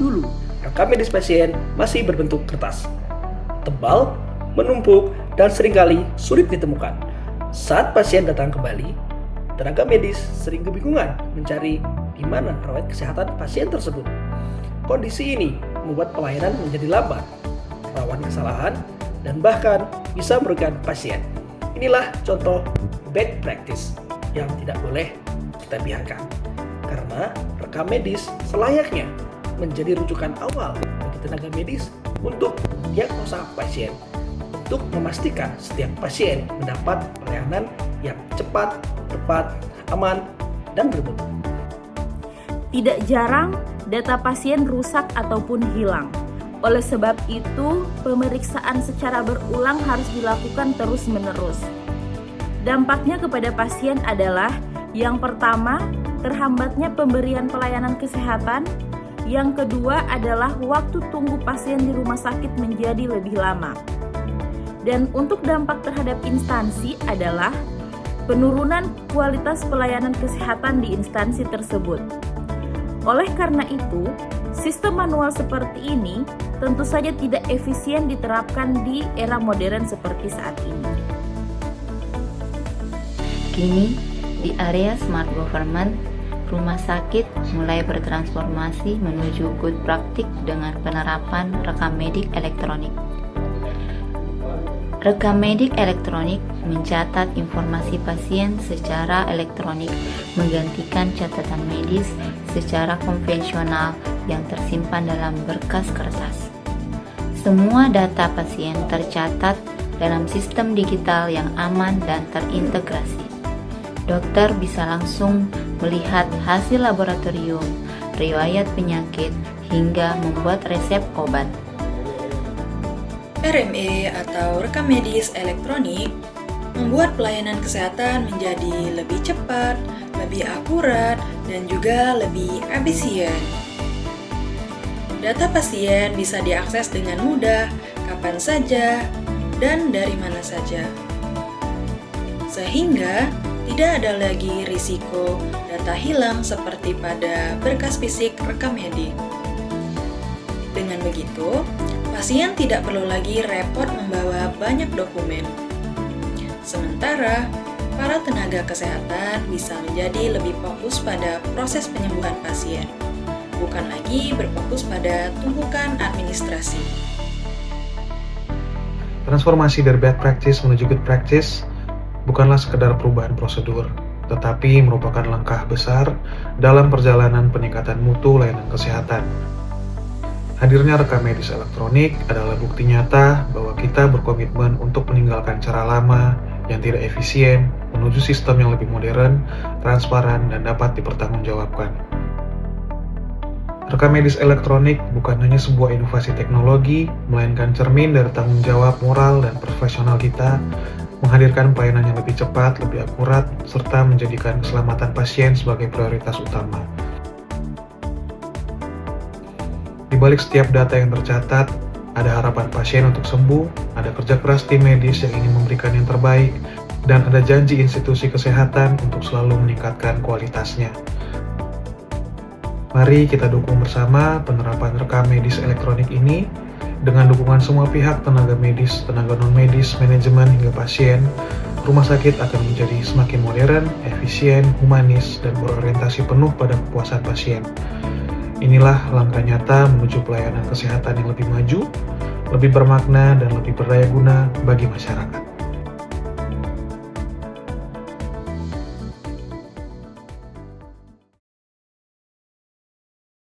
Dulu, rekam medis pasien masih berbentuk kertas, tebal, menumpuk, dan seringkali sulit ditemukan. Saat pasien datang kembali, tenaga medis sering kebingungan mencari di mana riwayat kesehatan pasien tersebut. Kondisi ini membuat pelayanan menjadi lambat, rawan kesalahan, dan bahkan bisa merugikan pasien. Inilah contoh bad practice yang tidak boleh kita biarkan, karena rekam medis selayaknya menjadi rujukan awal bagi tenaga medis untuk diagnosa pasien, untuk memastikan setiap pasien mendapat pelayanan yang cepat, tepat, aman, dan bermutu. Tidak jarang data pasien rusak ataupun hilang. Oleh sebab itu, pemeriksaan secara berulang harus dilakukan terus-menerus. Dampaknya kepada pasien adalah yang pertama, terhambatnya pemberian pelayanan kesehatan. Yang kedua adalah waktu tunggu pasien di rumah sakit menjadi lebih lama. Dan untuk dampak terhadap instansi adalah penurunan kualitas pelayanan kesehatan di instansi tersebut. Oleh karena itu, sistem manual seperti ini tentu saja tidak efisien diterapkan di era modern seperti saat ini. Kini, di area smart government, rumah sakit mulai bertransformasi menuju good practice dengan penerapan rekam medik elektronik. Rekam medik elektronik mencatat informasi pasien secara elektronik, menggantikan catatan medis secara konvensional yang tersimpan dalam berkas kertas. Semua data pasien tercatat dalam sistem digital yang aman dan terintegrasi. Dokter bisa langsung melihat hasil laboratorium, riwayat penyakit, hingga membuat resep obat. RME atau rekam medis elektronik membuat pelayanan kesehatan menjadi lebih cepat, lebih akurat, dan juga lebih efisien. Data pasien bisa diakses dengan mudah, kapan saja, dan dari mana saja. Sehingga tidak ada lagi risiko data hilang seperti pada berkas fisik rekam medik. Dengan begitu, pasien tidak perlu lagi repot membawa banyak dokumen. Sementara, para tenaga kesehatan bisa menjadi lebih fokus pada proses penyembuhan pasien, bukan lagi berfokus pada tumpukan administrasi. Transformasi dari bad practice menuju good practice bukanlah sekedar perubahan prosedur, tetapi merupakan langkah besar dalam perjalanan peningkatan mutu layanan kesehatan. Hadirnya rekam medis elektronik adalah bukti nyata bahwa kita berkomitmen untuk meninggalkan cara lama yang tidak efisien menuju sistem yang lebih modern, transparan, dan dapat dipertanggungjawabkan. Rekam medis elektronik bukan hanya sebuah inovasi teknologi, melainkan cermin dari tanggung jawab moral dan profesional kita, menghadirkan pelayanan yang lebih cepat, lebih akurat, serta menjadikan keselamatan pasien sebagai prioritas utama. Di balik setiap data yang tercatat, ada harapan pasien untuk sembuh, ada kerja keras tim medis yang ingin memberikan yang terbaik, dan ada janji institusi kesehatan untuk selalu meningkatkan kualitasnya. Mari kita dukung bersama penerapan rekam medis elektronik ini. Dengan dukungan semua pihak, tenaga medis, tenaga non-medis, manajemen, hingga pasien, rumah sakit akan menjadi semakin modern, efisien, humanis, dan berorientasi penuh pada kepuasan pasien. Inilah langkah nyata menuju pelayanan kesehatan yang lebih maju, lebih bermakna, dan lebih berdaya guna bagi masyarakat.